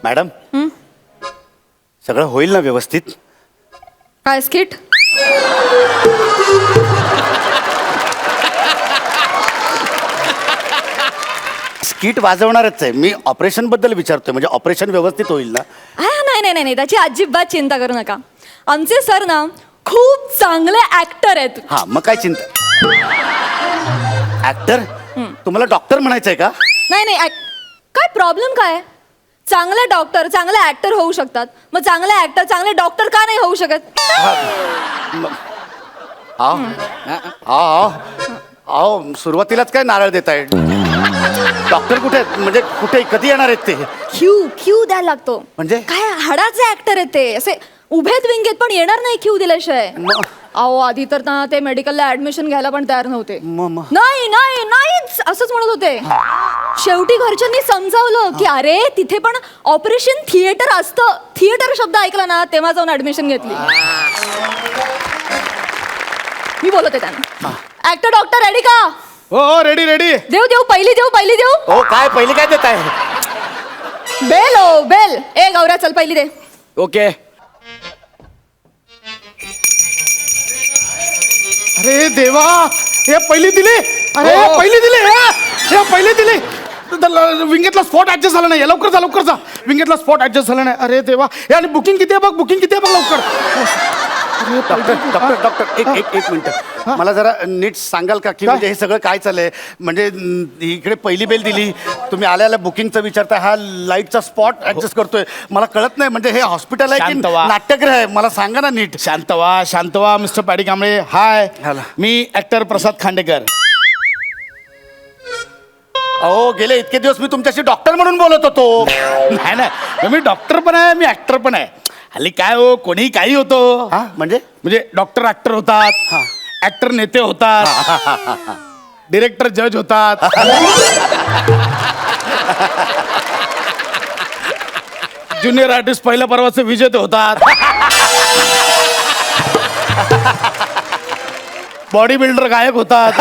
Madam सगळं होईल ना व्यवस्थित? काय स्किट? स्किट वाजवणारच आहे मी. ऑपरेशन बद्दल विचारतोय, म्हणजे ऑपरेशन व्यवस्थित होईल ना? नाही नाही नाही नाही, त्याची अजिबात चिंता करू नका. आमचे सर ना खूप चांगले ऍक्टर आहेत. हा मग काय चिंता. ऍक्टर? तुम्हाला डॉक्टर म्हणायचंय का? नाही नाही, काय प्रॉब्लेम काय? चांगले डॉक्टर चांगले ऍक्टर होऊ शकतात, मग चांगले ऍक्टर चांगले डॉक्टर का नाही होऊ शकत? आओ सुरुवातीलाच काय नारळ देताय? डॉक्टर कुठे आहेत? म्हणजे कुठे कधी येणार आहेत ते? क्यू द्यायला लागतो. म्हणजे? काय हाडाचे ऍक्टर आहेत ते, असे उभेत विंगेत पण येणार नाही क्यू दिल्याशिवाय. अहो आधी तर ना ते मेडिकलला ऍडमिशन घ्यायला पण तयार नव्हते. नाही नाही नाहीच असंच म्हणत होते. शेवटी घरच्यांनी समजावलं की अरे तिथे पण ऑपरेशन थिएटर असतं. थिएटर शब्द ऐकला ना तेव्हा जाऊन ऍडमिशन घेतली. मी बोलते त्यांना. ऍक्टर डॉक्टर रेडी का? हो रेडी रेडी. देऊ देऊ पहिली देऊ. हो काय पहिली काय देताय? बेल ओ बेल. ए गौऱ्या चल पहिली दे. ओके. अरे देवा, हे पहिली दिली. अरे पहिली दिली. हे पहिली दिली. विंगेतला स्पॉट ऍडजस्ट झाला नाही. लवकर जा. विंगेतला स्पॉट ऍडजस्ट झाला नाही. अरे देवा. हे आणि बुकिंग किती आहे बघ लवकर. डॉक्टर एक मिनिट, मला जरा नीट सांगाल का की म्हणजे हे सगळं काय चाललंय? म्हणजे इकडे पहिली बेल दिली, तुम्ही आल्याला बुकिंगचं विचारताय, हा लाईटचा स्पॉट ऍडजस्ट करतोय. मला कळत नाही, म्हणजे हे हॉस्पिटल आहे की नाट्यगृह आहे? मला सांगा ना नीट. शांत व्हा मिस्टर पाडी कांबळे. हाय, मी ऍक्टर प्रसाद खांडेकर. अहो गेले इतके दिवस मी तुमच्याशी डॉक्टर म्हणून बोलत होतो. नाही मी डॉक्टर पण आहे, मी ऍक्टर पण आहे. हल्ली काय हो, कोणी काही होतो. म्हणजे डॉक्टर ऍक्टर होतात, ऍक्टर नेते होतात, डिरेक्टर जज होतात, ज्युनियर आर्टिस्ट पहिल्या पर्वाचे विजेते होतात, बॉडी बिल्डर गायक होतात,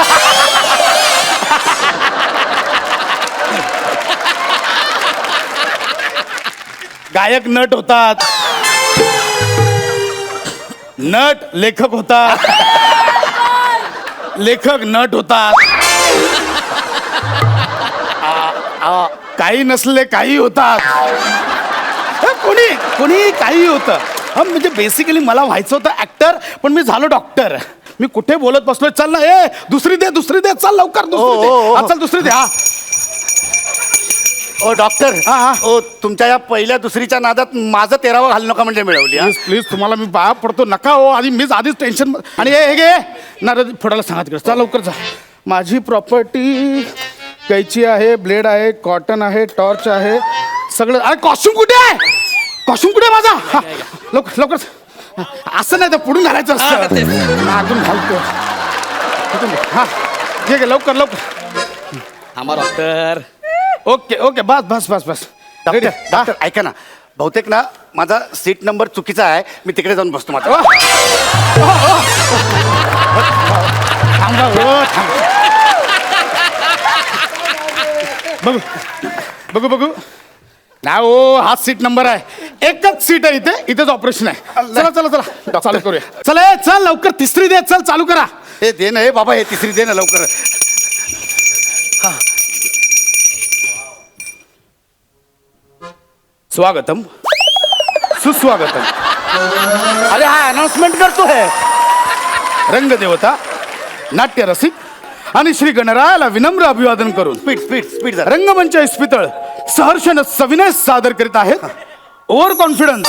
गायक नट होतात, नट लेखक होतात, लेखक नट होतात, काही नसले काही होतात. कोणी काही होतं. म्हणजे बेसिकली मला व्हायचं होतं ऍक्टर, पण मी झालो डॉक्टर. मी कुठे बोलत बसलोय. चल ना, दुसरी दे चल लवकर. दुसरी दे. ओ डॉक्टर, ओ तुमच्या या पहिल्या दुसरीच्या नादात माझं 13वं घालू नका म्हणजे मिळवली. प्लीज तुम्हाला मी पाया पडतो, नका हो. आधीच टेन्शन. आणि हे घे नारळ फोडायला सांगा तिकडे. चल लवकर जा. माझी प्रॉपर्टी कैची आहे, ब्लेड आहे, कॉटन आहे, टॉर्च आहे, सगळं. अरे कॉस्ट्युम कुठे आहे? माझा? लवकर. असं नाही तर पुढून घालायचं असतं. अजून घालतो. हा घे लवकर. डॉक्टर. ओके बस. डॉक्टर ऐका ना, बहुतेक ना माझा सीट नंबर चुकीचा आहे. मी तिकडे जाऊन बसतो. माझा बघू नाही हो, हाच सीट नंबर आहे. एकच सीट आहे इथेच ऑपरेशन आहे. चला चालू करूया. चल लवकर. तिसरी दे. चल चालू करा. हे दे ना, हे बाबा, हे तिसरी दे ना लवकर. स्वागतम, सुस्वागतम. अरे हा अनाउन्समेंट करतोय. रंगदेवता, नाट्य रसिक आणि श्री गणरायाला विनम्र अभिवादन करून स्पीड रंगमंच इस्पितळ सहर्षण सविनय सादर करीत आहेत. ओव्हर कॉन्फिडन्स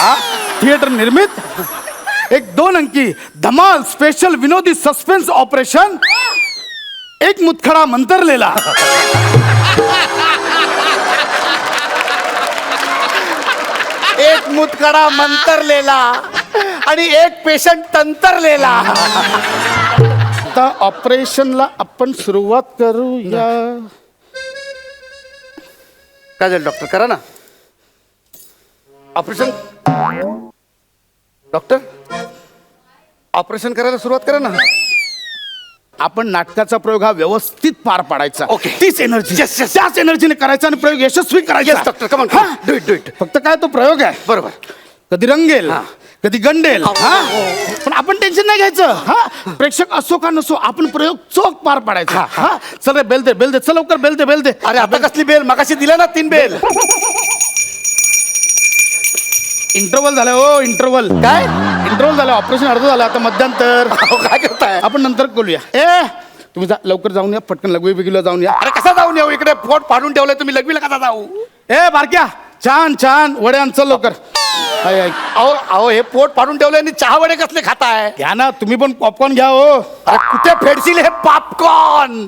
थिएटर निर्मित एक 2 अंकी धमाल स्पेशल विनोदी सस्पेन्स ऑपरेशन एक मुतखडा मंतरलेला. एक मुतखडा मंतरलेला आणि एक पेशंट तंतरलेला. आता ऑपरेशनला आपण सुरुवात करूया. काय झालं डॉक्टर? करा ना ऑपरेशन. डॉक्टर ऑपरेशन करायला सुरुवात करा ना. आपण नाटकाचा प्रयोग हा व्यवस्थित पार पाडायचा. Okay. तीच एनर्जी Yes, yes. त्याच एनर्जीने करायचा आणि प्रयोग यशस्वी करायचा. Yes, doctor, come on, हा? do it, do it. फक्त काय तो प्रयोग आहे. बरोबर. कधी रंगेल हा. कधी गंडेल. हो, हा? हो, पण आपण टेन्शन नाही घ्यायचं. हा प्रेक्षक असो का नसो आपण प्रयोग चोख पार पाडायचा. हा चल रे बेल दे चल लवकर बेल दे. अरे आता कसली बेल मगाशी दिला ना 3 बेल. इंटरव्हल झालं हो इंटरव्हल. काय इंटरव्हल झालं ऑपरेशन अर्ध झालं आता मध्यंतर. अहो, काय करताय. आपण नंतर बोलूया. तुम्ही लवकर जाऊन या पटकन लघवी बिगवीला जाऊन या. अरे कसा जाऊन येऊ इकडे पोट फाडून ठेवलंय तुम्ही लघवीला कसा जाऊ. बारक्या छान वड्या आण चल लवकर. अहो अहो हे पोट फाडून ठेवलंय आणि चहा वडे कसले खाताय. घ्या ना तुम्ही पण पॉपकॉर्न घ्या हो. अरे कुठे फेडशील हे पॉपकॉर्न.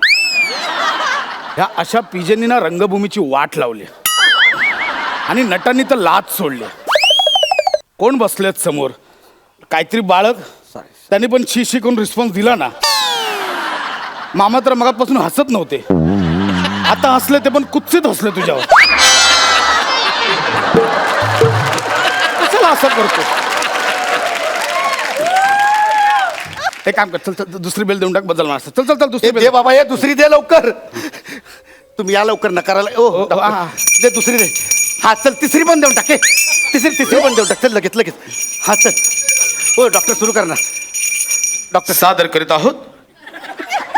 ह्या अशा पिजेंनी ना रंगभूमीची वाट लावली आणि नटांनी तर लाच सोडली. कोण बसलेत समोर काहीतरी बाळक त्यांनी पण शी करून रिस्पॉन्स दिला ना. मामा तर मगापासून हसत नव्हते आता हसले ते पण कुत्सित हसले तुझ्यावर. कशाला असं करतो. हे काम कर चल दुसरी बेल देऊन टाक बदल मार. चल दुसरी दे बेल. बाबा हे दुसरी दे लवकर. तुम्ही या लवकर नकाराला. ओ हा. दे दुसरी दे. हा चल तिसरी पण देऊन टाके. तिसरी पण देऊन टाक. चल लगेच. हा चल. हो डॉक्टर सुरू करणार. डॉक्टर सादर करीत आहोत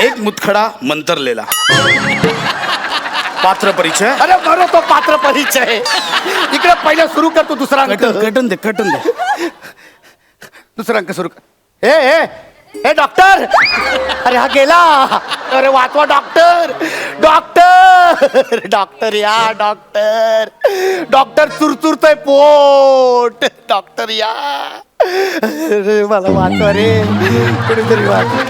एक मुतखडा मंतरलेला. पात्र परिचय. अरे बरो तो पात्र परिचय. इकडे पहिला सुरू कर तू दुसरा अंक. कटन दे. दुसरा अंक सुरू कर. ए डॉक्टर. अरे हा गेला. अरे वाचवा डॉक्टर. डॉक्टर या डॉक्टर चुरचुरतोय पोट. डॉक्टर या. अरे मला वाचवा रे कोणीतरी वाचवा.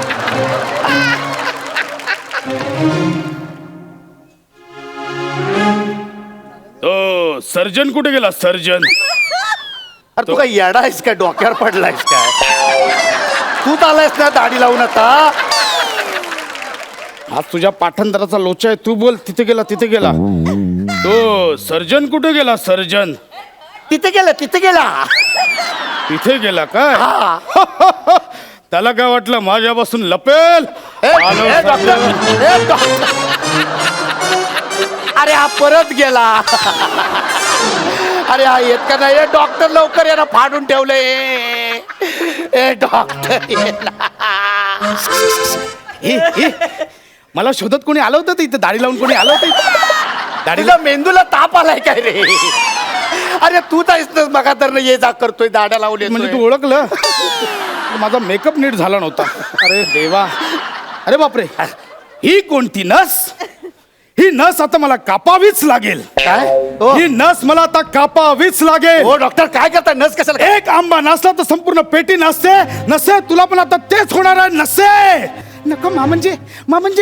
सर्जन कुठे गेला सर्जन. अरे तू काय येडा आहेस काय डोक्यावर पडलायस काय. तूच आलायस ना दाढी लावून आता. हा तुझ्या पाठांतराचा लोचा आहे. तू बोल तिथे गेला तो सर्जन कुठे गेला सर्जन. तिथे गेला. तिथे गेला काय. हा. त्याला काय वाटलं माझ्यापासून लपेल. आलो डॉक्टर. अरे हा परत गेला. अरे हा येत का नाही. डॉक्टर लवकर याला फाडून ठेवलंय. डॉक्टर हे. मला शोधत कोणी आलं होतं इथे दाढी लावून कोणी आलं होतं दाढीला मेंदूला ताप आलाय काय रे. अरे तू तर मगा तर ये जा करतोय दाढ्या लावली. म्हणजे तू ओळखलं. माझा मेकअप नीट झाला नव्हता. अरे देवा. अरे बापरे ही कोणती नस. ही नस आता मला कापावीच लागेल. काय ही नस मला आता कापावीच लागेल. हो डॉक्टर काय करताय. नस कशाला. एक आंबा नसला तर संपूर्ण पेटी नसे तुला पण आता तेच होणार आहे. नसे नको मामंजी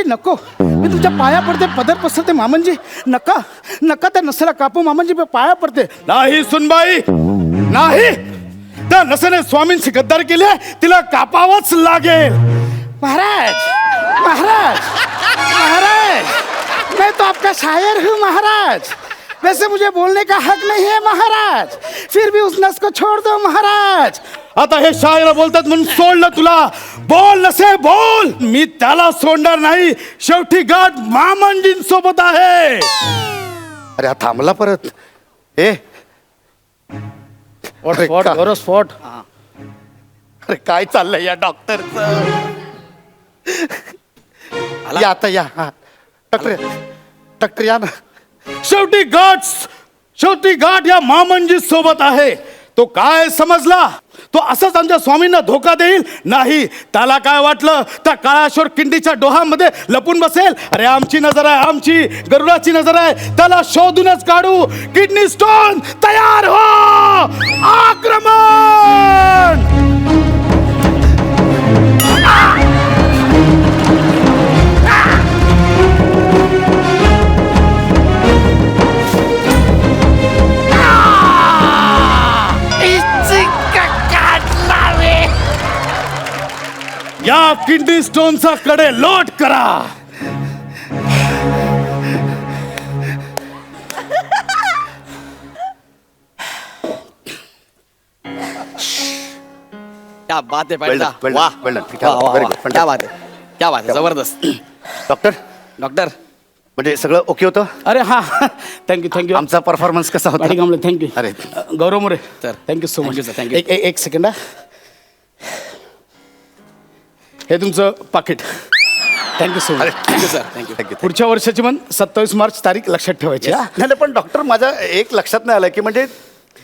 नको. मी तुमच्या पाया पडते पदर पसरते मामंजी. नका त्या नसेला कापू मामंजी. मी पाया पडते. नाही सुनबाई नाही. त्या नसेने स्वामींची गद्दारी केली तिला कापावंच लागेल. महाराज मैं तो आपका शायर हूँ महाराज. वैसे मुझे बोलने का हक नहीं है महाराज. फिर भी उस नस को छोड़ दो महाराज. आता हे शायर बोलतात म्हणून सोडलं तुला. बोल नसे बोल. मी त्याला सोडणार नाही. शेवटी गाठ मामंजींसोबत आहे. अरे हा थांबला परत. स्पॉट. अरे काय चाललंय या डॉक्टरचं. या आता या. हा डॉक्टर या ना. शेवटी गाठ या मामंजी सोबत आहे. तो काय समजला तो असंच आमच्या स्वामींना धोका देईल. नाही त्याला काय वाटलं त्या काळाश्वर किंडीच्या डोहामध्ये लपून बसेल. अरे आमची नजर आहे. आमची गरुडाची नजर आहे. त्याला शोधूनच काढू. किडनी स्टोन तयार हो. आक्रमण. या किडनी स्टोनचा कडे लोट करा. क्या बात है Well पैसा done, well वाह done, well done. ठीक वाह, आहे. वाह, Very वाह. good, क्या बात है क्या बात है जबरदस्त डॉक्टर डॉक्टर म्हणजे सगळं ओके होतं अरे हां थँक्यू आमचा परफॉर्मन्स कसा होता पाटील कांबळे थँक्यू अरे. Gaurav More Sir. Thank you so Thank much you, sir. Thank you. एक सेकंड हे तुमचं पाकिट थँक्यू सो अरे much thank you sir thank you thank you पुढच्या वर्षाची पण 27 मार्च तारीख लक्षात ठेवायची हा नाही पण डॉक्टर माझ्या एक लक्षात नाही आलं की म्हणजे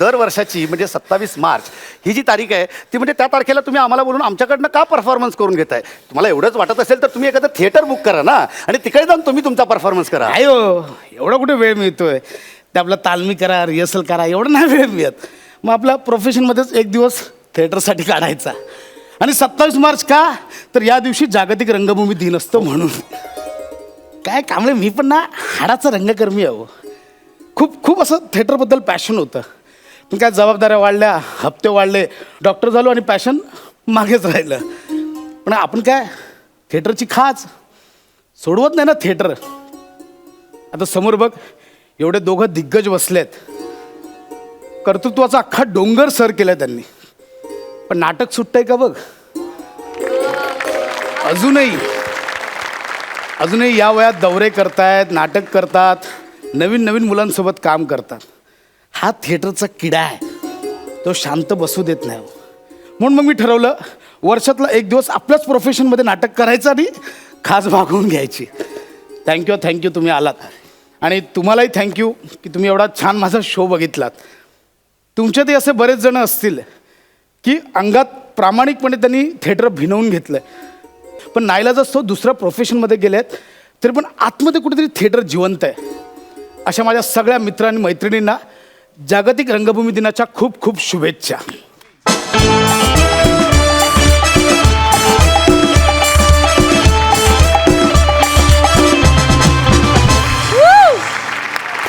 दर वर्षाची म्हणजे 27 मार्च ही जी तारीख आहे ती म्हणजे त्या तारखेला तुम्ही आम्हाला बोलून आमच्याकडनं का परफॉर्मन्स करून घेताय तुम्हाला एवढंच वाटत असेल तर तुम्ही एखादं थिएटर बुक करा ना आणि तिकडे जाऊन तुम्ही तुमचा परफॉर्मन्स करा नाही हो एवढा कुठे वेळ मिळतोय ते आपला तालमी करा रिहर्सल करा एवढं नाही वेळ मिळत मग आपल्या प्रोफेशनमध्येच एक दिवस थिएटरसाठी काढायचा आणि 27 मार्च का तर या दिवशी जागतिक रंगभूमी दिन असतो म्हणून काय कांबळे मी पण ना हाडाचा रंगकर्मी आहे हो. खूप असं थिएटरबद्दल पॅशन होतं पण काय जबाबदाऱ्या वाढल्या हप्ते वाढले डॉक्टर झालो आणि पॅशन मागेच राहिलं पण आपण काय थिएटरची खाच सोडवत नाही ना थिएटर आता समोर बघ एवढे दोघं दिग्गज बसलेत कर्तृत्वाचा अख्खा डोंगर सर केलाय त्यांनी पण नाटक सुटतंय का बघ अजूनही या वयात दौरे करतायत नाटक करतात नवीन मुलांसोबत काम करतात हा थिएटरचा किडा आहे तो शांत बसू देत नाही म्हणून मग मी ठरवलं वर्षातला एक दिवस आपल्याच प्रोफेशनमध्ये नाटक करायचं आणि खास भागवून घ्यायची थँक्यू तुम्ही आलात आणि तुम्हालाही थँक्यू की तुम्ही एवढा छान माझा शो बघितलात तुमच्यातही असे बरेच जण असतील की अंगात प्रामाणिकपणे त्यांनी थिएटर भिनवून घेतलं पण नाईलाज असतो दुसऱ्या प्रोफेशनमध्ये गेलेत तरी पण आतमध्ये कुठेतरी थिएटर जिवंत आहे अशा माझ्या सगळ्या मित्र आणि मैत्रिणींना जागतिक रंगभूमी दिनाच्या खूप शुभेच्छा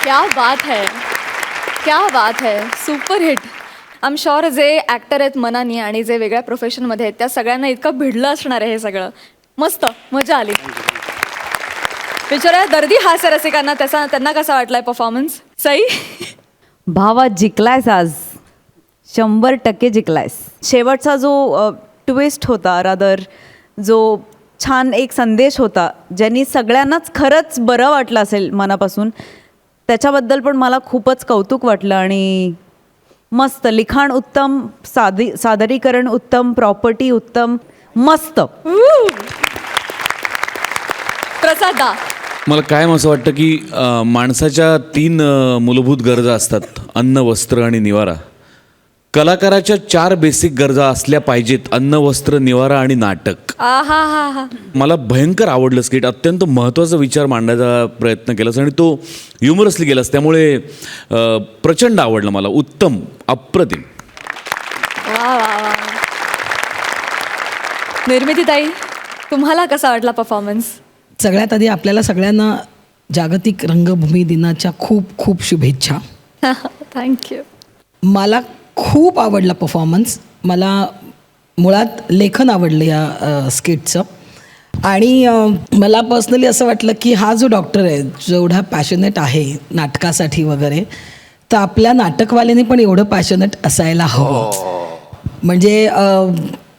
क्या बात है super hit I am sure जे ॲक्टर आहेत मनानी आणि जे वेगळ्या प्रोफेशनमध्ये आहेत त्या सगळ्यांना इतकं भिडलं असणार आहे हे सगळं मस्त मजा आली बिचारा दर्दी हास्य रसिकांना त्यांना कसा वाटलाय परफॉर्मन्स सई भावा जिंकलायस आज 100% जिंकलायस शेवटचा जो ट्विस्ट होता रादर जो छान एक संदेश होता ज्यांनी सगळ्यांनाच खरंच बरं वाटलं असेल मनापासून त्याच्याबद्दल पण मला खूपच कौतुक वाटलं आणि मस्त लिखाण उत्तम सादरीकरण उत्तम प्रॉपर्टी उत्तम मस्त प्रसादा मला कायम असं वाटतं की माणसाच्या 3 मूलभूत गरजा असतात अन्न वस्त्र आणि निवारा कलाकाराच्या 4 बेसिक गरजा असल्या पाहिजेत अन्न वस्त्र निवारा आणि नाटक आहा मला भयंकर आवडलं स्किट अत्यंत महत्त्वाचा विचार मांडण्याचा प्रयत्न केलास आणि तो ह्युमरसली गेलास त्यामुळे प्रचंड आवडलं मला उत्तम अप्रतिम वा निर्मितीताई तुम्हाला कसा वाटला परफॉर्मन्स सगळ्यात आधी आपल्याला सगळ्यांना जागतिक रंगभूमी दिनाच्या खूप शुभेच्छा थँक्यू मला खूप आवडला परफॉर्मन्स मला मुळात लेखन आवडलं या स्किटचं आणि मला पर्सनली असं वाटलं की हा जो डॉक्टर आहे जेवढा पॅशनेट आहे नाटकासाठी वगैरे तर आपल्या नाटकवाल्याने पण एवढं पॅशनेट असायला हवं म्हणजे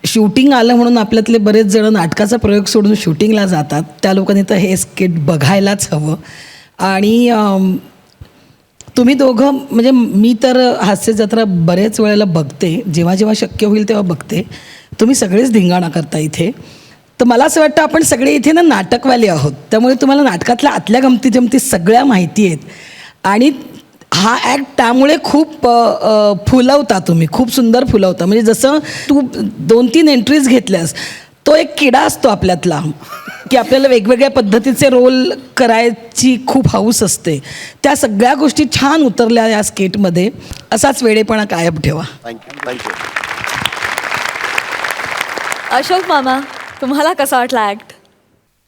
शूटिंग आलं म्हणून आपल्यातले बरेच जण नाटकाचा प्रयोग सोडून शूटिंगला जातात त्या लोकांनी तर हे स्किट बघायलाच हवं आणि तुम्ही दोघं म्हणजे मी तर हास्य जत्रा बरेच वेळेला बघते जेव्हा शक्य होईल तेव्हा बघते तुम्ही सगळेच धिंगाणा करता इथे तर मला असं वाटतं आपण सगळे इथे ना नाटकवाले आहोत त्यामुळे तुम्हाला नाटकातल्या आतल्या गमती सगळ्या माहिती आहेत आणि हा ॲक्ट त्यामुळे खूप फुलवता तुम्ही खूप सुंदर फुलवता म्हणजे जसं तू 2-3 एंट्रीज घेतल्यास तो एक किडा असतो आपल्यातला की आपल्याला वेगवेगळ्या पद्धतीचे रोल करायची खूप हौस असते त्या सगळ्या गोष्टी छान उतरल्या या स्केटमध्ये असाच वेडेपणा कायम ठेवा थँक्यू अशोक मामा तुम्हाला कसा वाटला ॲक्ट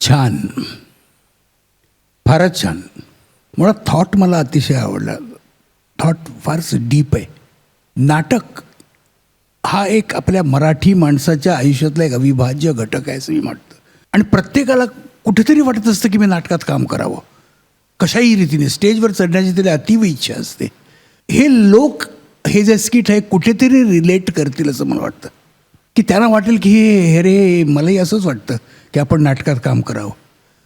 छान फारच छान मुळात थॉट मला अतिशय आवडला थॉट फारच डीप आहे नाटक हा एक आपल्या मराठी माणसाच्या आयुष्यातला एक अविभाज्य घटक आहे असं मी म्हणतं आणि प्रत्येकाला कुठेतरी वाटत असतं की मी नाटकात काम करावं कशाही रीतीने स्टेजवर चढण्याची त्याला अतीव इच्छा असते हे लोक हे जे स्किट आहे कुठेतरी रिलेट करतील असं मला वाटतं की त्यांना वाटेल की हे रे मलाही असंच वाटतं की आपण नाटकात काम करावं.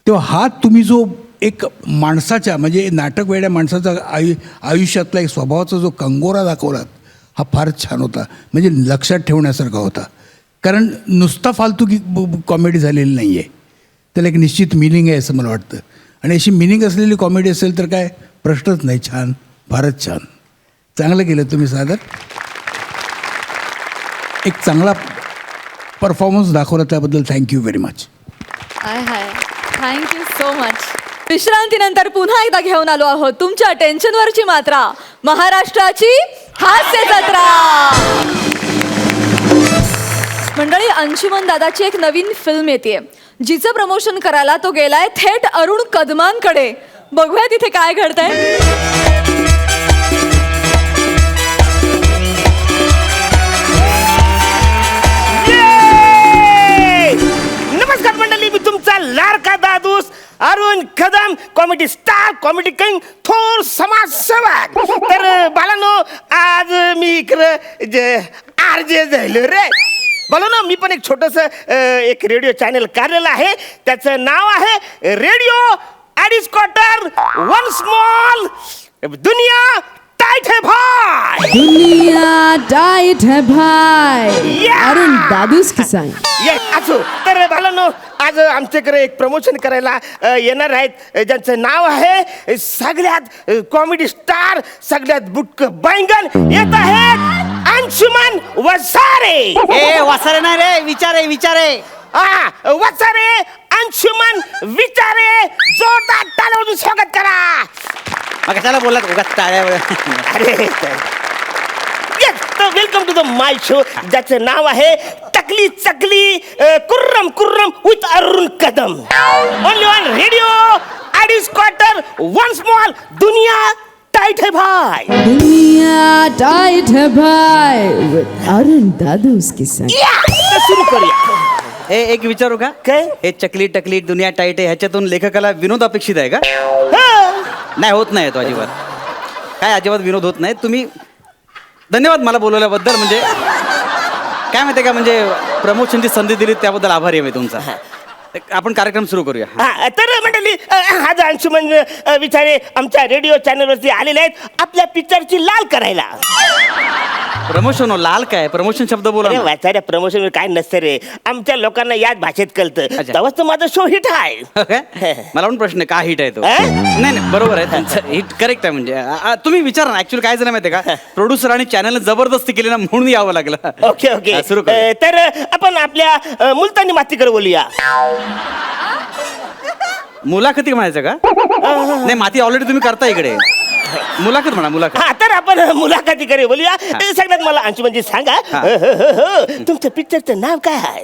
तेव्हा हा तुम्ही जो एक माणसाच्या म्हणजे नाटक वेड्या माणसाचा आयुष्यातला एक स्वभावाचा जो कंगोरा दाखवलात हा फारच छान होता. म्हणजे लक्षात ठेवण्यासारखा होता. कारण नुसता फालतू कॉमेडी झालेली नाही आहे, त्याला एक निश्चित मिनिंग आहे असं मला वाटतं. आणि अशी मिनिंग असलेली कॉमेडी असेल तर काय प्रश्नच नाही. छान, फारच छान, चांगलं केलं तुम्ही सादर. एक चांगला परफॉर्मन्स दाखवला त्याबद्दल थँक्यू व्हेरी मच. हाय हाय, थँक्यू सो मच. विश्रांतीनंतर पुन्हा एकदा घेऊन आलो आहोत तुमच्या टेन्शनवरची मात्रा, महाराष्ट्राची हास्य जत्रा. मंडळी, अंशुमन दादाची एक नवीन फिल्म येते, जिचं प्रमोशन करायला तो गेलाय थेट अरुण कदमांकडे. बघूया तिथे काय घडतंय. नमस्कार मंडळी, मी तुमचा लाडका दादूस Arun Kadam, comedy star, comedy king, थोर समाजसेवक. तर बालांनो, आज मी इकडं आरजे झालो रे. बोला ना, मी पण एक छोटस एक रेडिओ चॅनल काढलेलं आहे. त्याचं नाव आहे रेडिओ अडीच क्वार्टर वन स्मॉल. दुनिया टाइट है भाई, दुनिया टाइट है भाई. Yeah! अरुण दादूस किसान. असो. तर बालांनो, आज आमच्याकडे एक प्रमोशन करायला येणार आहेत ज्यांचं नाव आहे सगळ्यात कॉमेडी स्टार, सगळ्यात बुटक बैंगन. येत आहेत अंशुमन वसारे. ए वासारे नाही रे, विचारे. वसारे अंशुमन विचारे. जोरदार टाळ्या वाजवून स्वागत करा. मग कशाला बोललात उगाच टाळ्या? अरे welcome to the my show, ज्याचं नाव आहे टकली चकली कुर्रम कुर्रम with Arun Kadam. Only on radio अडीच क्वार्टर वन स्मॉल. दुनिया टाइट है भाई. दुनिया टाइट है भाई. अरुण दादूस किसान. सुरू करूया. एक विचारू का? काय? हे चकली टकली दुनिया टाईट आहे, ह्याच्यातून लेखकाला विनोद अपेक्षित आहे का? नाही, होत नाही तो अजिबात. काय अजिबात विनोद होत नाही. तुम्ही धन्यवाद मला बोलवल्याबद्दल. म्हणजे काय माहिती का, म्हणजे प्रमोशनची संधी दिली त्याबद्दल आभारी आहे मी तुमचा. आपण कार्यक्रम सुरू करूया. तर मंडळी, आज अंशुमन विचारे आमच्या रेडिओ चॅनलवरती आलेले आहेत आपल्या पिक्चरची लाल करायला. प्रमोशन लाल काय? प्रमोशन शब्द बोला ना. वाचाऱ्या प्रमोशन काय नसतं रे, आमच्या लोकांना याच भाषेत कळतं. अच्छा. तेव्हाच तर माझा शो हिट आहे. काय? मला पण प्रश्न आहे, का हिट आहे तो? अं? नाही बरोबर आहे तुमचं, हिट करेक्ट आहे. म्हणजे तुम्ही विचारा ना. ऍक्च्युअली काय झालं माहिती आहे का, प्रोड्युसर आणि चॅनल जबरदस्ती केली ना, म्हणून यावं लागलं. ओके ओके, सुरू करूया. तर आपण आपल्या मुलतानी मातीकडे बोलूया. मुलाखती म्हणायचं का? नाही, माती ऑलरेडी तुम्ही करता इकडे. मुलाखत म्हणा, मुलाखत. हा, तर आपण मुलाखतीकडे बोलूया. सगळ्यात मला अंशुमनजी सांगा, तुमच्या पिक्चरचं नाव काय आहे?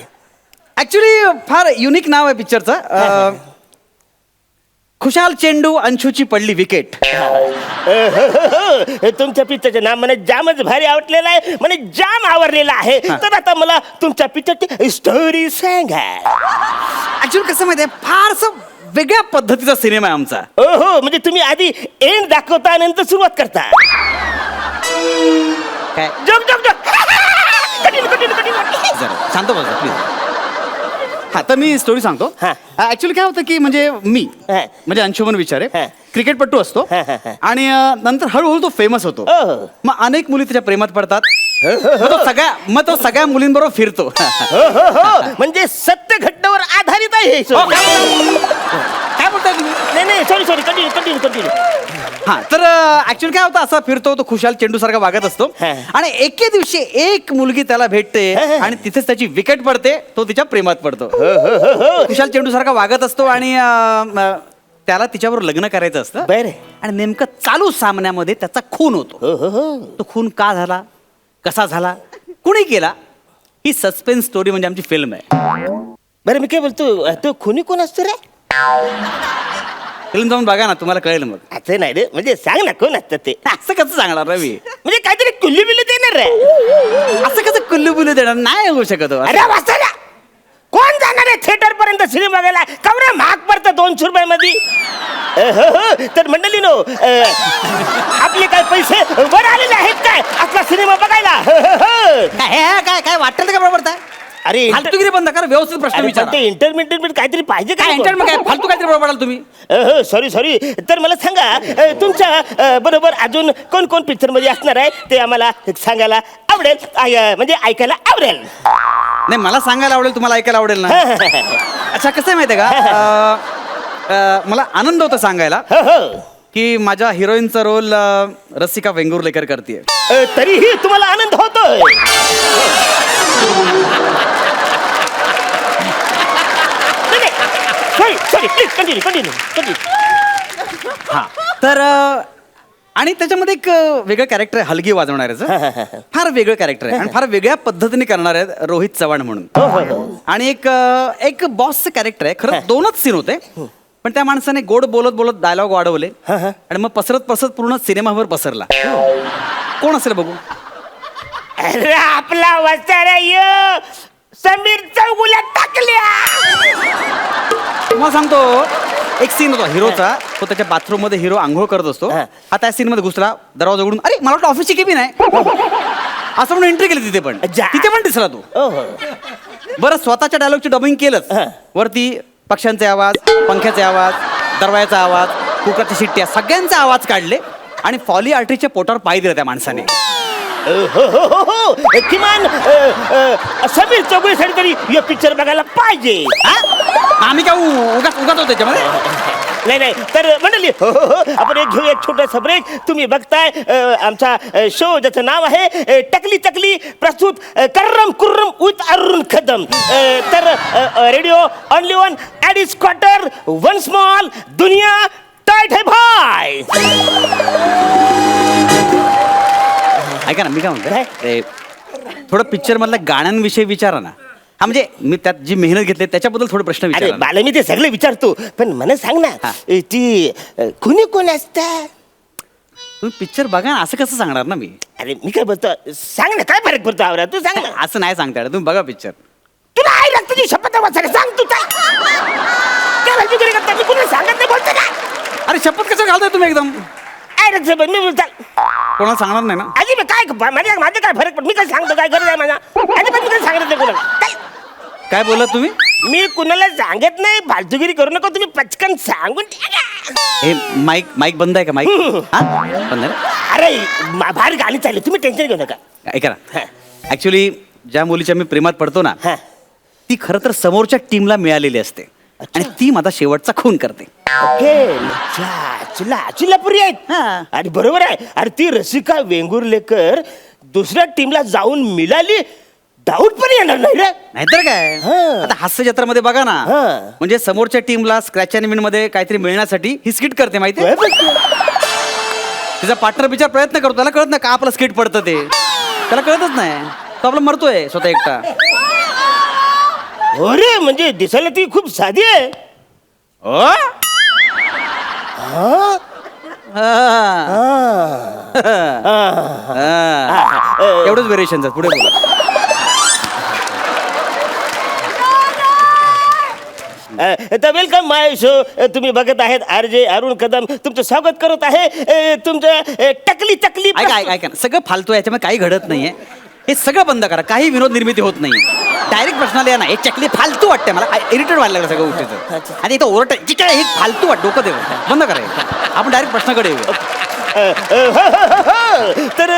ऍक्च्युली फार युनिक नाव आहे पिक्चरचं. खुशाल चेंडू अंशूची पडली विकेट. तुमच्या पिक्चरचं नाव मला जामच भारी आवडलेलं आहे, म्हणजे जाम आवडलेलं आहे. तर आता मला तुमच्या पिक्चरची स्टोरी सांगा. ऍक्च्युली कसं माहिती आहे, फारसं वेगळ्या पद्धतीचा सिनेमा आहे आमचा. हो, म्हणजे तुम्ही आधी एंड दाखवता नंतर सुरुवात करता. काय? Joke joke joke. जरा शांत बसा प्लीज. हा, तर मी स्टोरी सांगतो. हा. ऍक्च्युली काय होतं की म्हणजे मी हा. म्हणजे अंशुमन विचारे हा. क्रिकेटपटू असतो. हा, हा, हा. आणि नंतर हळूहळू तो फेमस होतो. हो. मग अनेक मुली त्याच्या प्रेमात पडतात. मग तो सगळ्या मुलींबरोबर फिरतो. हो, म्हणजे सत्य घटनेवर आधारित आहे हे show. काय बोलताय तुम्ही? नाही, सॉरी, कंटिन्यू. हा, तर ऍक्च्युअली काय होतं, असा फिरतो तो खुशाल चेंडू सारखा वागत असतो. हा. आणि एके दिवशी एक मुलगी त्याला भेटते आणि तिथेच त्याची विकेट पडते. तो तिच्या प्रेमात पडतो. खुशाल चेंडू सारखा वागत असतो आणि त्याला तिच्याबरोबर लग्न करायचं असतं. बरं. आणि नेमकं चालू सामन्यामध्ये त्याचा खून होतो. तो खून का झाला, कसा झाला, कुणी केला, ही सस्पेन्स स्टोरी म्हणजे आमची फिल्म आहे. बरं, मी काय बोलतो, तो खुनी कोण असतो रे? फिल्म जाऊन बघा ना, तुम्हाला कळेल. मग असं नाही रे, म्हणजे सांग ना कोण असतं ते. असं कसं सांगणार रवी? म्हणजे काहीतरी कुल्ली बिल्ली देणार रे. असं कसं कुल्लू बुल्लू देणार? नाही होऊ शकत हो. अरे वाचला, कोण जाणार आहे थिएटर पर्यंत सिनेमा बघायला? कवरे महाग पडतं 200 रुपयामध्ये. तर मंडळी नो, आपले काय पैसे वर आलेले आहेत काय असला सिनेमा बघायला? काय काय वाटतं का बरोबर? अरे, फालतूगिरी बंद करा, व्यवस्थित प्रश्न अरे, पण विचारा. ते इंटरमीडिएट काहीतरी पाहिजे काय इंटरनेट काय फालतू काहीतरी बडबडाल तुम्ही? सॉरी तर मला सांगा तुमच्या बरोबर अजून कोण कोण पिक्चर मध्ये असणार आहे ते आम्हाला सांगायला आवडेल, म्हणजे ऐकायला आवडेल. नाही, मला सांगायला आवडेल, तुम्हाला ऐकायला आवडेल ना. अच्छा, कसं आहे माहिती आहे का, मला आनंद होता सांगायला की माझ्या हिरोईनचा रोल रसिका वेंगुर्लेकर करते. तरीही तुम्हाला आनंद होतोय. Sorry please continue. हा, तर आणि त्याच्यामध्ये एक वेगळं कॅरेक्टर आहे, हलगी वाजवणाऱ्याचं. फार वेगळं कॅरेक्टर आहे आणि फार वेगळ्या पद्धतीने करणार आहेत, रोहित चव्हाण म्हणून. आणि एक बॉसचं कॅरेक्टर आहे. खरं 2च सीन होते, पण त्या माणसाने गोड बोलत बोलत डायलॉग वाढवले आणि मग पसरत पूर्ण सिनेमावर पसरला. कोण असेल बघू? अरे आपला वस्तारा समीर चौगुल्या टाकल्या. तुम्हाला सांगतो, एक सीन होता हिरोचा, तो त्याच्या बाथरूम मध्ये हिरो आंघोळ करत असतो. हा त्या सीन मध्ये घुसला, दरवाजा उघडून, अरे मला वाटतं ऑफिसची केबिन आहे असं म्हणून एंट्री केली. तिथे पण दिसला तो. बरं, स्वतःच्या डायलॉगची डबिंग केलंच. वरती पक्ष्यांचे आवाज, पंख्याचे आवाज, दरवाजाचा आवाज, कुकरच्या शिट्ट्या, सगळ्यांचे आवाज काढले आणि फॉली आर्टरीच्या पोटावर पाय दिला त्या माणसाने. किमान समीर चौगुलेसाठी तरी हे पिक्चर बघायला पाहिजे. आम्ही काय उगाच होतो त्याच्यामध्ये? नाही तर मंडळी, आपण एक घेऊ, एक छोटासा ब्रेक. तुम्ही बघताय आमचा शो ज्याचं नाव आहे टकली चकली, प्रस्तुत कर्रम कुर्रम विथ अरुण कदम. तर रेडिओ ओनली वन ॲडिस क्वार्टर, वन स्मॉल, दुनिया टाईट है भाई. ऐका ना, मी काय म्हणतो, थोडं पिक्चर मधल्या गाण्यांविषयी विचारा ना. हा, म्हणजे मी त्यात जी मेहनत घेतली त्याच्याबद्दल थोडे प्रश्न अरे विचारा. मला मी ते सगळे विचारतो, पण मला सांग ना ती कुणी कोण असतात? तुम्ही पिक्चर बघा ना, असं कसं सांगणार ना मी? अरे मी काय बोलतो, सांग ना, काय फरक पडतो आवरा, तू सांग ना. असं नाही सांगता येणार, तुम्ही बघा पिक्चर. तुला आई रक्ताची शपथ वाचायला सांग तू. काय भाजी घरी करता, मी कुणी सांगत नाही बोलतो का? अरे शपथ कसं घालताय तुम्ही एकदम? आई रक्त मी बोलता कोणाला सांगणार नाही ना? आजी मी काय माझे काय फरक पडतो, मी काय सांगतो, काय गरज आहे माझा? आधी पण मी काय सांगत नाही कुणाला. काय बोलत तुम्ही? मी कुणाला सांगत नाही, फालतूगिरी करू नका तुम्ही, पटकन सांगून टाका. हे माईक बंद आहे का? माईक बंद आहे. अरे बाहेर गाणी चालली, तुम्ही टेन्शन घेऊ नका. ऐका ना, ऍक्च्युली ज्या मुलीच्या मी प्रेमात पडतो ना, ती खरं तर समोरच्या टीमला मिळालेली असते आणि ती माझा शेवटचा खून करते. चिल्लापुरी आहेत. आणि बरोबर आहे. अरे ती रसिका वेंगुर्लेकर दुसऱ्या टीमला जाऊन मिळाली, डाऊट पण येणार नाही रे. नाहीतर काय, आता हास्य जत्रामध्ये बघा ना, म्हणजे समोरच्या टीमला स्क्रॅच अँड विन मध्ये काहीतरी मिळण्यासाठी ही स्किट करते माहिती. तिचा पार्टनर बिचार प्रयत्न करतो, त्याला कळत नाही का आपलं स्किट पडतं ते, त्याला कळतच नाही, तो आपला मरतोय स्वतः एकटा. अरे म्हणजे दिसायला ती खूप साधी आहे. एवढंच व्हेरिएशन. पुढे बोला. तर वेलकम माय शो. तुम्ही बघत आहेत RJ अरुण कदम तुमचं स्वागत करत आहे तुमचं टकली चकली. ऐका ना, सगळं फालतू आहे, याच्यामध्ये काही घडत नाहीये. हे सगळं बंद करा, काही विनोद निर्मिती होत नाही. डायरेक्ट प्रश्नाला या ना, हे चकली फालतू वाटते मला, इरिटेट व्हायला लागलं सगळं गोष्टीचं. आणि इथं ओरट हे फालतू वाट, डोकं देऊ बंद करा. आपण डायरेक्ट प्रश्नाकडे येऊ. तर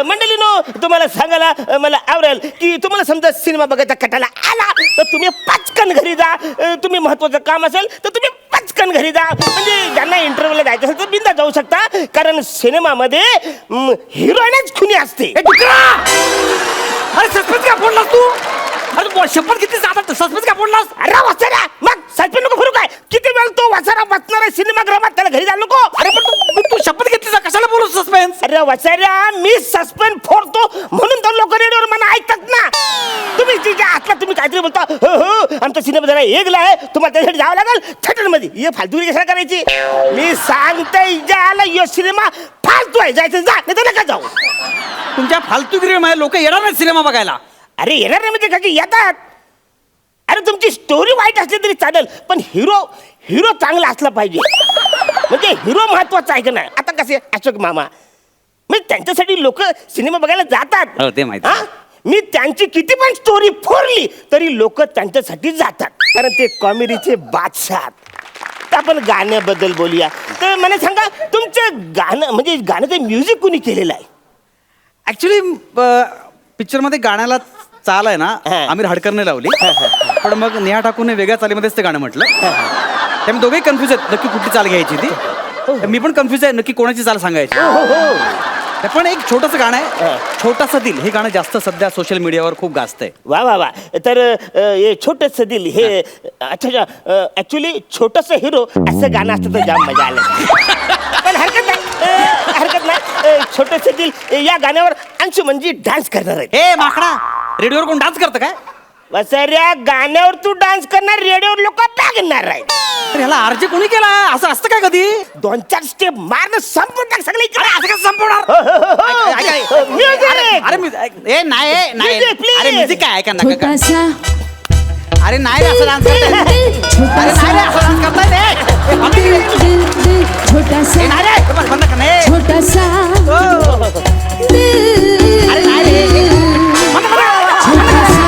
मंडळीनो, तुम्हाला सांगायला मला आवडेल की तुम्हाला समजा सिनेमा बघायचा कटाला आला तर तुम्ही पटकन घरी जा. तुम्ही महत्वाचं काम असेल तर तुम्ही पटकन घरी जा. म्हणजे ज्यांना इंटरव्ह्यूला जायचं असेल तर बिंदा जाऊ शकता, कारण सिनेमामध्ये हिरोईनच खुनी असते. अरे सस्पेन्स का फोडलास तू? अरे शपथ किती जातात, सस्पेन्स का फोडलास? अरे वाचारा, मग सस्पेन्स नको फरू काय? किती वेळ तो वाचारा वाचणार आहे सिनेमागृहात, त्याला घरी जायला नको? अरे पण तू शपथ घेतली, कशाला बोलू सस्पेन्स? अरे वाचाऱ्या, मी सस्पेन्स फोडतो म्हणून तर लोक रेडिओवर मला ऐकतात ना. तुम्ही तिच्या आतला तुम्ही काहीतरी बोलता, हो आमचा सिनेमा जरा एकला आहे, तुम्हाला त्यासाठी जावं लागेल थिएटर मध्ये. हे फालतूगिरी कशाला करायची? मी सांगते ज्याला यो सिनेमा फालतू आहे, जायचं जा, नाही तर नका जाऊ. तुमच्या फालतूगिरीमुळे लोक येणार नाहीत सिनेमा बघायला. अरे येणार नाही म्हणजे कशी येतात. अरे तुमची स्टोरी वाईट असली तरी चालेल, पण हिरो चांगला असला पाहिजे. म्हणजे हिरो महत्वाचा आहे का नाही? आता कसे अशोक मामा, म्हणजे त्यांच्यासाठी लोक सिनेमा बघायला जातात. हो, ते माहिती. मी त्यांची किती पण स्टोरी फोडली तरी लोक त्यांच्यासाठी जातात, कारण ते कॉमेडीचे बादशाह आहेत. तर आपण गाण्याबद्दल बोलूया. तर मला सांगा, तुमचं गाणं म्हणजे गाण्याचं म्युझिक कुणी केलेलं आहे? ऍक्च्युली पिक्चरमध्ये गाण्याला चाल आहे ना हा. आमिर हडकरने लावली, पण मग नेहा ठाकूरने वेगळ्या चालीमध्येच ते गाणं म्हटलं. त्यामुळे दोघेही कन्फ्युज आहेत नक्की कुठली चाल घ्यायची ती. तर मी पण कन्फ्युज आहे नक्की कोणाची चाल सांगायची. ते पण एक छोटंसं गाणं आहे, छोटासा दिल. हे गाणं जास्त सध्या सोशल मीडियावर खूप गाजतंय. वा वा वा. तर हे छोटस दिल हे अच्छा ऍक्च्युली छोटस हिरो असं गाणं असतं तर जाम मजा आलं. पण हरकत नाही. छोटस दिल या गाण्यावर अंशुमनजी डान्स करणार आहे. हे माकडा, रेडिओवर कोण डान्स करतं काय? वसर्या, गाण्यावर तू डान्स करणार, रेडिओवर लोक बघणार आहेत. अरे ह्याला आरजे कोणी केला? असं असतं काय कधी? 2-4 स्टेप मारणं संपून टाक सगळे. असं कसं संपवणार? अरे ए नाही Music, please. अरे म्युझिक काय ऐका छोटा नका. सा अरे नाही रे असं डान्स करताय. छोटा अरे नाही रे असं डान्स करताय रे. दिल दिल दिल छोटा सा नाही रे बंद कर. नाही. छोटा सा दिल अरे नाही रे. छोटा सा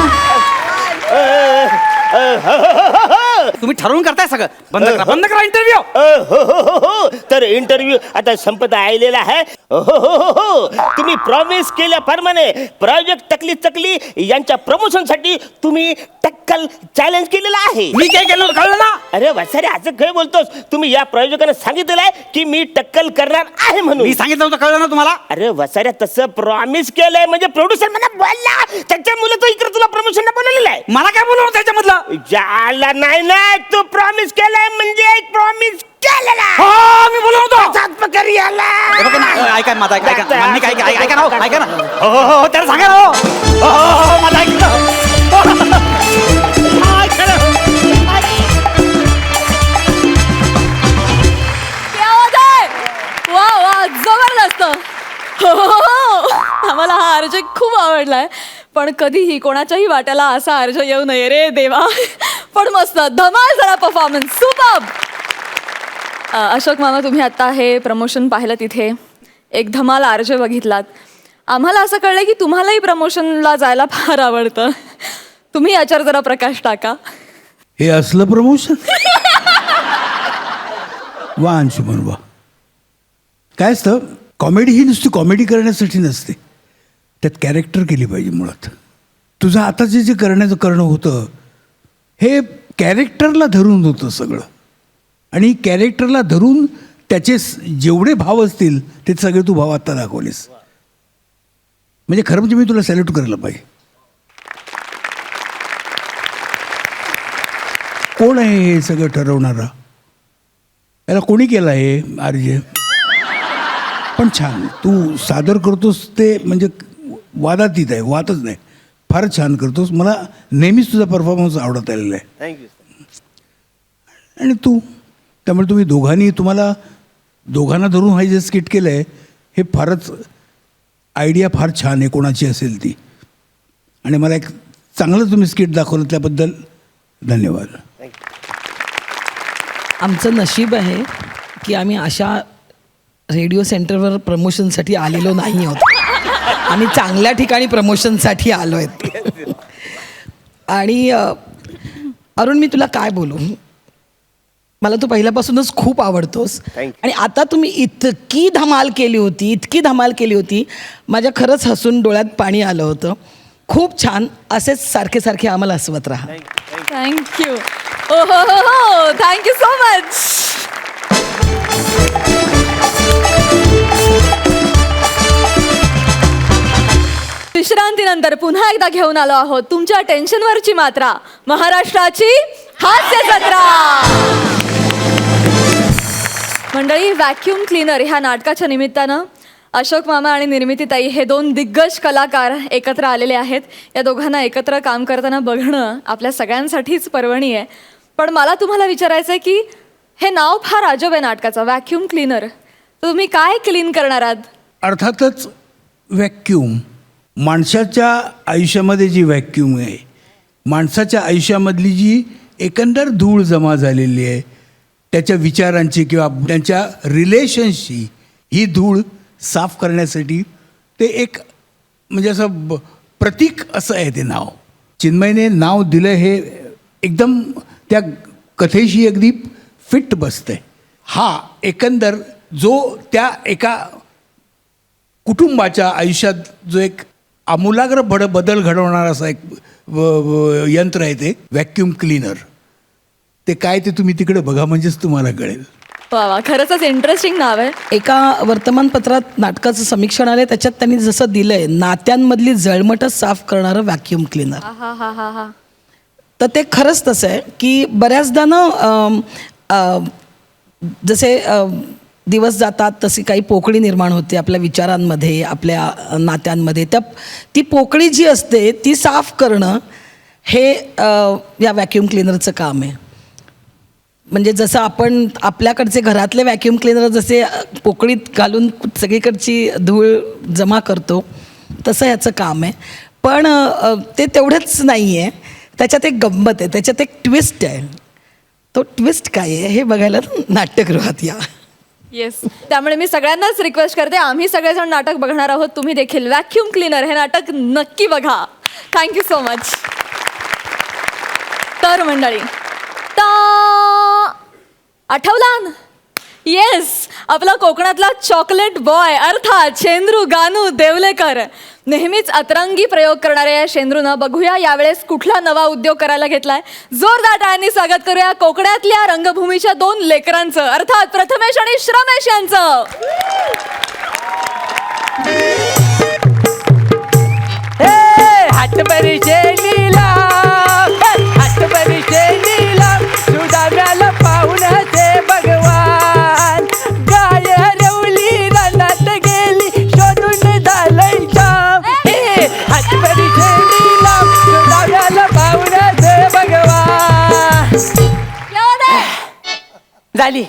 तुम्ही ठरवून करताय सगळं. बंद करा इंटरव्ह्यू. हो. तर इंटरव्ह्यू आता संपत आलेला आहे. हो. तुम्ही प्रॉमिस केल्याप्रमाणे प्रोजेक्ट टकली चकली यांच्या प्रमोशन साठी तुम्ही टक्कल चॅलेंज केलेलं आहे. मी काय केलं कळलं ना? अरे वसारे, असं काय बोलतोस? तुम्ही या प्रायोजकाने सांगितलेलं आहे की मी टक्कल करणार आहे म्हणून. मी सांगितलं होतं कळलं ना तुम्हाला? अरे वसाऱ्या, तसं प्रॉमिस केलंय म्हणजे प्रोड्युसर मला बोलला त्याच्यामुळे तो इकडे तुला प्रमोशनला बोलवलेलं आहे. मला काय बोलवलं त्याच्यामधलं? ज्याला नाही ना, तू प्रॉमिस केलंय म्हणजे एक प्रॉमिस केलेला. मी बोलवतो. पकड याला. हे बघा ना, ऐका माझा ऐका मी काय ऐका ना ऐका ना. हो त्याला सांगा ना. हो माझा ऐका. वा वा, जबरदस्त. आम्हाला हा अर्ज खूप आवडलाय, पण कधीही कोणाच्याही वाट्याला असा अर्ज येऊ नये रे देवा. पण मस्त धमाल झाला परफॉर्मन्स, सुपर्ब. अशोक मामा, तुम्ही आता हे प्रमोशन पाहिलं, तिथे एक धमाल अर्ज बघितलात. आम्हाला असं कळलं की तुम्हालाही प्रमोशनला जायला फार आवडतं. तुम्ही याच्यावर जरा प्रकाश टाका. हे असलं प्रमोशन? वा अंशुमन वा. काय असतं, कॉमेडी ही नुसती कॉमेडी करण्यासाठी नसते, त्यात कॅरेक्टर केली पाहिजे. मुळात तुझं आताचे जे करणं होतं हे कॅरेक्टरला धरून होतं सगळं, आणि कॅरेक्टरला धरून त्याचे जेवढे भाव असतील ते सगळे तू भाव आत्ता दाखवलेस. म्हणजे खरं म्हणजे मी तुला सॅल्यूट करायला पाहिजे. कोण आहे हे सगळं ठरवणारा? याला कोणी केलं आहे आर्य? पण छान तू सादर करतोस, ते म्हणजे वादातीत आहे, वादच नाही. फार छान करतोस. मला नेहमीच तुझा परफॉर्मन्स आवडत आलेला आहे. थँक्यू. आणि त्यामुळे तुम्हाला दोघांना धरून हा जे स्किट केलं आहे हे फारच आयडिया फार छान आहे, कोणाची असेल ती. आणि मला एक चांगलं तुम्ही स्किट दाखवलं त्याबद्दल धन्यवाद. आमचं नशीब आहे की आम्ही अशा रेडिओ सेंटरवर प्रमोशनसाठी आलेलो नाही आहोत. आम्ही चांगल्या ठिकाणी प्रमोशनसाठी आलो आहेत. आणि अरुण, मी तुला काय बोलू, मला तू पहिल्यापासूनच खूप आवडतोस. आणि आता तुम्ही इतकी धमाल केली होती, माझ्या खरंच हसून डोळ्यात पाणी आलं होतं. खूप छान. असेच सारखे सारखे आम्हाला हसवत राहा. थँक्यू. हो, थँक्यू सो मच. विश्रांतीनंतर पुन्हा एकदा घेऊन आलो आहोत तुमच्या टेन्शनवरची मात्रा, महाराष्ट्राची हास्य जत्रा. मंडळी, व्हॅक्यूम क्लीनर ह्या नाटकाच्या निमित्तानं अशोक मामा आणि निर्मितीताई हे दोन दिग्गज कलाकार एकत्र आलेले आहेत. या दोघांना एकत्र काम करताना बघणं आपल्या सगळ्यांसाठीच पर्वणी आहे. पण मला तुम्हाला विचारायचं आहे की हे नाव फार अजब आहे नाटकाचं, व्हॅक्यूम क्लीनर. तुम्ही काय क्लीन करणार आहात? अर्थातच व्हॅक्यूम, माणसाच्या आयुष्यामध्ये जी व्हॅक्यूम आहे, माणसाच्या आयुष्यामधली जी एकंदर धूळ जमा झालेली आहे, त्याच्या विचारांची किंवा त्यांच्या रिलेशन्सची ही धूळ साफ करण्यासाठी ते एक म्हणजे असं प्रतीक असं आहे ते नाव. चिन्मयने नाव दिलं हे एकदम त्या कथेशी अगदी फिट बसतंय. हा एकंदर जो त्या एका कुटुंबाच्या आयुष्यात जो एक आमूलाग्र बदल घडवणार असा एक यंत्र आहे ते व्हॅक्यूम क्लीनर. ते काय ते तुम्ही तिकडे बघा म्हणजेच तुम्हाला कळेल. वा वा, खरंच इंटरेस्टिंग नाव आहे. एका वर्तमानपत्रात नाटकाचं समीक्षण आले, त्याच्यात त्यांनी जसं दिलंय नात्यांमधली जळमटच साफ करणारं व्हॅक्यूम क्लीनर. हा हा हा हा. तर ते खरंच तसं आहे की बऱ्याचदा ना जसे दिवस जातात तशी काही पोकळी निर्माण होते आपल्या विचारांमध्ये, आपल्या नात्यांमध्ये. ती पोकळी जी असते ती साफ करणं हे या व्हॅक्यूम क्लीनरचं काम आहे. म्हणजे जसं आपण आपल्याकडचे घरातले व्हॅक्यूम क्लीनर जसे पोकळीत घालून सगळीकडची धूळ जमा करतो तसं ह्याचं काम आहे. पण ते तेवढंच नाही आहे, त्याच्यात एक गंमत आहे, त्याच्यात एक ट्विस्ट आहे. तो ट्विस्ट काय आहे हे बघायला नाट्यगृहात या. येस, त्यामुळे मी सगळ्यांनाच रिक्वेस्ट करते, आम्ही सगळेजण नाटक बघणार आहोत, तुम्ही देखील व्हॅक्यूम क्लीनर हे नाटक नक्की बघा. Thank you so much. तर मंडळी, आठवला? येस, आपला कोकणातला चॉकलेट बॉय अर्थात शेंद्रू गानू देवलेकर. नेहमीच अतरंगी प्रयोग करणाऱ्या या शेंद्रूनं बघूया यावेळेस कुठला नवा उद्योग करायला घेतलाय. जोरदार टाळ्यांनी स्वागत करूया कोकणातल्या रंगभूमीच्या 2 लेकरांचं, अर्थात प्रथमेश आणि श्रमेश यांचं. सुदाव्याला पाहुण्याचे भगवान गाय रवली रानात गेली शोधून झालंय जाम. हातभरी शेलीला सुदाव्याला पाहुण्याचे भगवान. झाली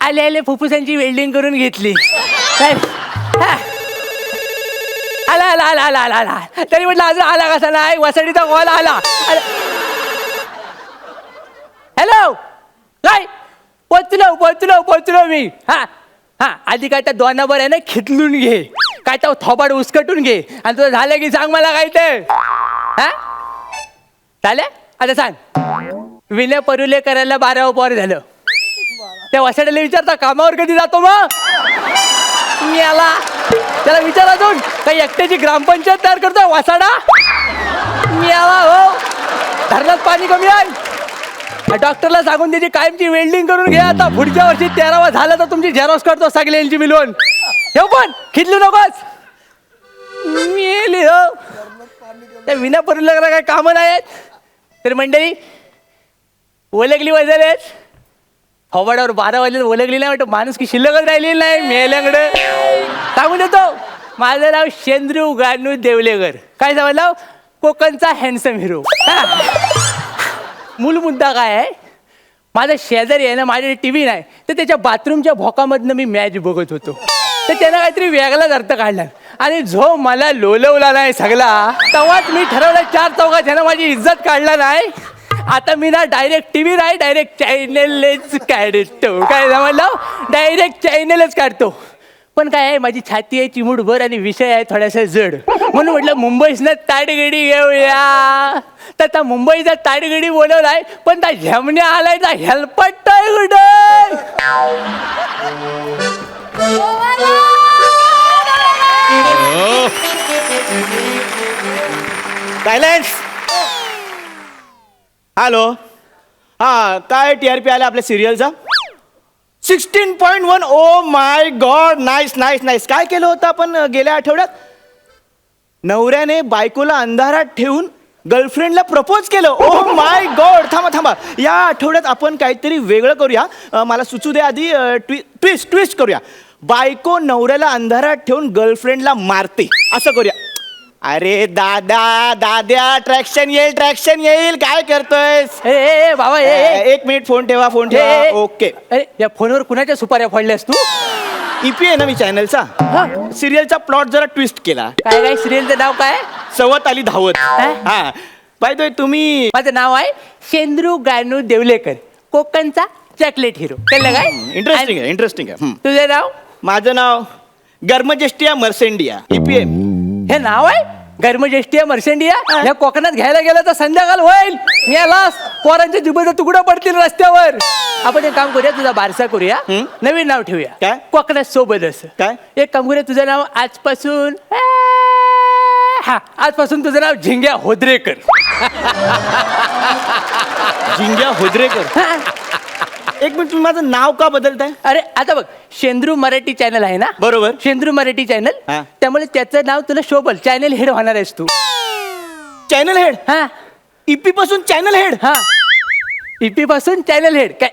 आले आले फुफ्फुसांची वेल्डिंग करून घेतली. आला आला आला आला आला आला तरी म्हटलं अजून आला कसा नाही. वसडीचा कॉल आला. हॅलो, काय पोचलो मी. हा आधी काय त्या दोनावर आहे ना खिचलून घे, काय तर थोबाड उचकटून घे आणि तुझं झालं की सांग मला काय ते. हा चालेल, आता सांग. विनय परुले करायला 12व पॉर झालं. त्या वसाड्याला विचारता कामावर कधी जातो मग. मी आला त्याला विचार अजून काही एकट्याची ग्रामपंचायत तयार करतोय वासाडा. मी आला हो, धरणात पाणी कमी आहे. डॉक्टरला सांगून त्याची कायमची वेल्डिंग करून घ्या. आता पुढच्या वर्षी 13वा झालं तर तुमची झेरॉक्स करतो सगळ्यांची मिळून. हे पण खिचलू नकोस. मी हो त्या विना परुला काय कामं नाही आहेत. तर मंडळी ओलगली वाजलेच फवाडावर 12 वाजले ओलगली नाही वाटत. माणूस की शिल्लकच राहिलेली नाही. मेल्याकडे सांगून देतो, माझं नाव शेंद्रू गानू देवलेकर. काय सांगायचं नाव, कोकणचा हँडसम हिरो. मूल मुद्दा काय आहे, माझा शेजारी आहे ना, माझ्या TV नाही तर त्याच्या बाथरूमच्या भोकामधनं मी मॅच बघत होतो. तर त्यानं काहीतरी वेगळाच अर्थ काढला आणि जो मला लोलवला नाही सगळा, तेव्हाच मी ठरवलं 4 चौघात ह्यानं माझी इज्जत काढला नाही. आता मी ना डायरेक्ट TV नाही, डायरेक्ट चॅनलच काढतो. काय समजलं, डायरेक्ट चॅनलच काढतो. पण काय आहे, माझी छाती आहे चिमूटभर आणि विषय आहे थोडासा जड, म्हणून म्हटलं मुंबईसनं ताडगडी घेऊया. तर त्या मुंबईचा ताडगडी बोलवलाय, पण त्या झेमण्या आलाय त्या हेल्पट कुठे. सायलेन्स. हॅलो, हा काय TRP आला आपल्या सिरियलचा 16.1. Oh my God, nice nice nice. काय केलं होतं आपण गेल्या आठवड्यात, नवऱ्याने बायकोला अंधारात ठेवून गर्लफ्रेंडला प्रपोज केलं. Oh my God. थांबा, या आठवड्यात आपण काहीतरी वेगळं करूया. मला सुचू दे आधी. ट्विस्ट करूया. बायको नवऱ्याला अंधारात ठेवून गर्लफ्रेंडला मारते असं करूया. अरे दाद्या ट्रॅक्शन येईल. काय करतोय बाबा. 1 मिनिट फोन ठेवा. ओके. अरे या फोनवर कुणाच्या सुपाऱ्या फोडल्यास तू. EP आहे ना मी चॅनलचा. सिरियलचा प्लॉट जरा ट्विस्ट केला. काय सिरियलचं नाव काय, सवत आली धावत. हा बाय द वे तुम्ही, माझं नाव आहे शेंद्रू गानू देवलेकर, कोकणचा चॉकलेट हिरो. कळलं काय. इंटरेस्टिंग आहे. तुझं नाव. माझं नाव गर्मजेस्टिया मर्सेंडिया. EPM हे नाव आहे. गर्मजेष्टी मर्सेंडिया या कोकणात घ्यायला गेलं तर संध्याकाळ होईल यालास पोरांच्या जिभेचे तुकडे पडतील रस्त्यावर. आपण एक काम करूया, तुझा बारसा करूया, नवीन नाव ठेवूया. काय? कोकणात सोबत असं. काय? एक काम करूया, तुझं नाव आजपासून आजपासून तुझं नाव झिंग्या होद्रेकर. जिंग्या होद्रेकर. एक मिनिट, तुम्ही माझं नाव का बदलताय? अरे आता बघ, शेंद्रू मराठी चॅनल आहे ना. बरोबर. शेंद्रू मराठी चॅनल, हा. त्यामुळे त्याचं नाव तुला शोभल, चॅनल हेड होणार आहेस तू. Channel head? हा ईपी पासून चॅनल हेड? हा, ईपी पासून चॅनल हेड. काय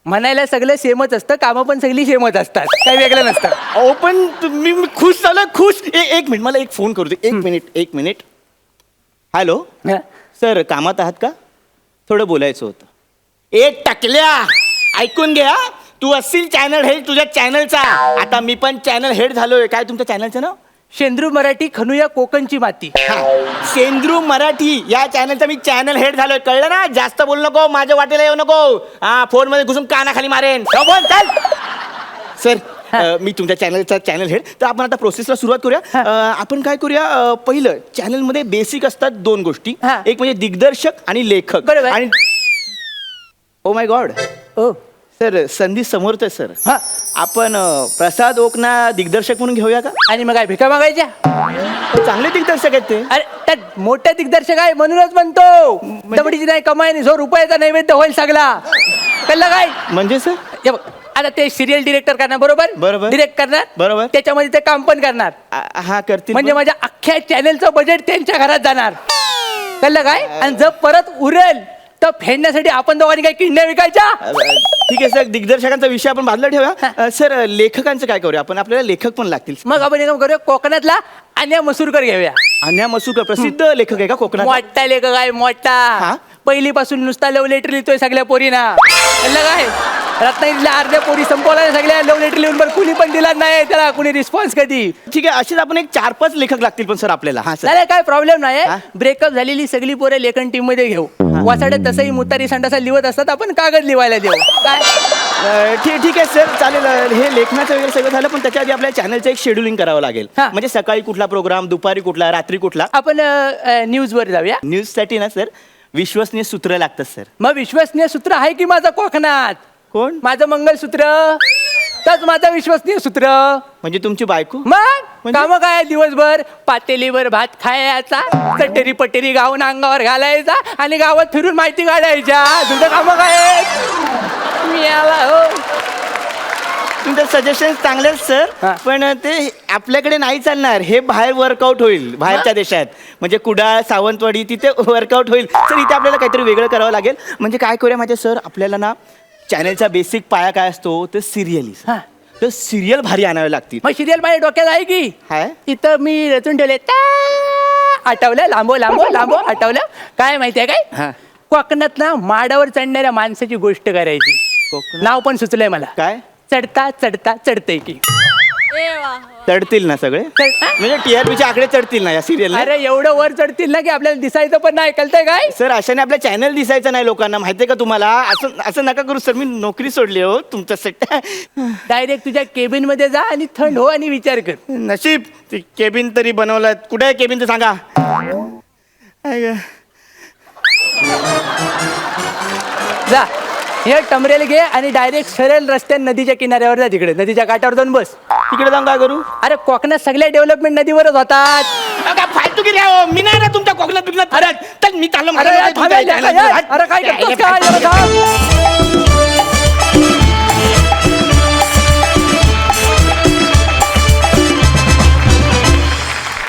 म्हणायला सगळं सेमच असतं, कामं पण सगळी सेमच असतात, काही वेगळं नसतं. अहो पण मी खुश झालं, खुश. एक मिनिट, मला एक फोन करू दे. एक मिनिट. हॅलो हा. सर, कामात आहात का? थोडं बोलायचं होतं. एक टकल्या, ऐकून घ्या. तू असशील चॅनल हेड तुझ्या चॅनलचा, आता मी पण चॅनल हेड झालोय. काय तुमच्या चॅनलचं नाव? शेंद्रू मराठी खनुया कोकणची माती. शेंद्रू मराठी या चॅनलचा मी चॅनल हेड झालोय, कळलं ना? जास्त बोलू नको, माझ्या वाटेला येऊ नको. हा, फोन मध्ये घुसून कानाखाली मारेन. बोल, चल. सर, मी तुमच्या चॅनलचा चॅनल हेड. तर आपण आता प्रोसेसला सुरुवात करूया. आपण काय करूया, पहिलं चॅनलमध्ये बेसिक असतात 2 गोष्टी. हा. एक म्हणजे दिग्दर्शक आणि लेखक. बरोबर. आणि oh my God, O sir संधी समोरच आहे सर. हा. आपण प्रसाद ओकना दिग्दर्शक म्हणून घेऊया का? आणि मग काय भिका मागायच्या? चांगले दिग्दर्शक आहेत ते. अरे त्यात मोठे दिग्दर्शक आहे म्हणूनच म्हणतो. दबडीची नाही कमाई नाही, जो रुपयाचा नैवेद्य होईल सगळा. कळलं काय? म्हणजे सर, हे बघ, आता ते सिरियल डिरेक्टर करणार, बरोबर? बरोबर. डिरेक्ट करणार, बरोबर. त्याच्यामध्ये ते काम पण करणार. हा करतील. म्हणजे माझ्या अख्ख्या चॅनलचं बजेट त्यांच्या घरात जाणार. कळलं काय? आणि जर परत उरेल तर फेडण्यासाठी आपण दोघांनी काही किडण्या विकायच्या. ठीक आहे सर, दिग्दर्शकांचा विषय आपण बाजूला ठेवूया. सर, लेखकांचं काय करूया आपण? आपल्याला लेखक पण लागतील. मग आपण एक काम करूया, कोकणातला अन्या मसूरकर घेऊया. अन्या मसूरकर प्रसिद्ध लेखक आहे का कोकणात? मोठा लेखक आहे, मोठा. हा? पहिलीपासून नुसता लव्ह लेटर लिहितोय सगळ्या पोरीना. कळलं काय? रत्नागिरीला अर्ध्या पोरी संपवल्या सगळ्या लव्ह लेटर लिहून, पण कुणी पण दिला नाही त्याला, कुणी रिस्पॉन्स कधी. ठीक आहे, असेच आपण एक 4-5 लेखक लागतील पण सर आपल्याला. हा सर, नाही काय प्रॉब्लेम नाही. हा? ब्रेकअप झालेली सगळी पोरं लेखन टीम मध्ये घेऊ. वासाड्यात तसंही मुतारी संडासा लिहत असतात, आपण कागद लिहायला देऊ. काय ठीक आहे सर, चालेल. हे लेखनाचं वगैरे सगळं झालं, पण त्याच्या आधी आपल्या चॅनलचं एक शेड्युलिंग करावं लागेल. हा. म्हणजे सकाळी कुठला प्रोग्राम, दुपारी कुठला, रात्री कुठला. आपण न्यूज वर जाऊया. न्यूजसाठी ना सर विश्वसनीय सूत्र लागतं सर. मग विश्वसनीय सूत्र आहे की माझं कोकणात? कोण? माझं मंगलसूत्र. तच माझं विश्वसनीय सूत्र. म्हणजे तुमची बायको? मग म्हणजे? काम काय, दिवसभर पातेलीवर भात खायचा, चटेरी पटेरी गाऊन अंगावर घालायचा आणि गावात फिरून माहिती काढायच्या. तुझं काम काय? मी आला हो. तुमचं सजेशन चांगले आहेत सर, हा. पण ते आपल्याकडे नाही चालणार. हे बाहेर वर्कआउट होईल, बाहेरच्या देशात. म्हणजे कुडाळ, सावंतवाडी तिथे वर्कआउट होईल. सर, इथे आपल्याला काहीतरी वेगळं करावं लागेल. म्हणजे काय करूया माहिती सर, आपल्याला ना चॅनलचा बेसिक पाया काय असतो तर सिरियली. हा. तर सिरियल भारी आणावे लागतील. मग सिरियल माझ्या डोक्यात आहे की? हाय? तिथं मी रचून ठेवले. आठवलं, लांबो लांबो लांबो आठवलं. काय माहितीये हा. काय, कोकणात ना माडावर चढणाऱ्या माणसाची गोष्ट करायची. कोकणात? नाव पण सुचलंय मला. काय? चढता चढता चढतंय की. चढतील ना सगळे? म्हणजे TRPचे आकडे चढतील ना या सिरियल? अरे एवढं वर चढतील ना की आपल्याला दिसायचं पण नाही. कळतंय काय? सर, अशाने आपला चॅनल दिसायचं नाही लोकांना, माहितीये का तुम्हाला? असं नका करू सर, मी नोकरी सोडली हो तुमच्यासाठी. डायरेक्ट तुझ्या केबिन मध्ये जा आणि थंड हो आणि विचार कर. नशीब ते केबिन तरी बनवलं. कुठे आहे केबिन ते सांगा. जा हे टमरेल घे आणि डायरेक्ट सरळ रस्त्याने नदीच्या किनाऱ्यावर जा. तिकडे नदीच्या काठावर जाऊन बस. तिकडे जाऊन काय करू? अरे कोकणात सगळ्या डेव्हलपमेंट नदीवरच होतात. फालतू गिरी आहे हो. मी नाही ना तुमच्या कोकणात बिकणात. अरे चल, मी चाललो. अरे काय करतोस काय?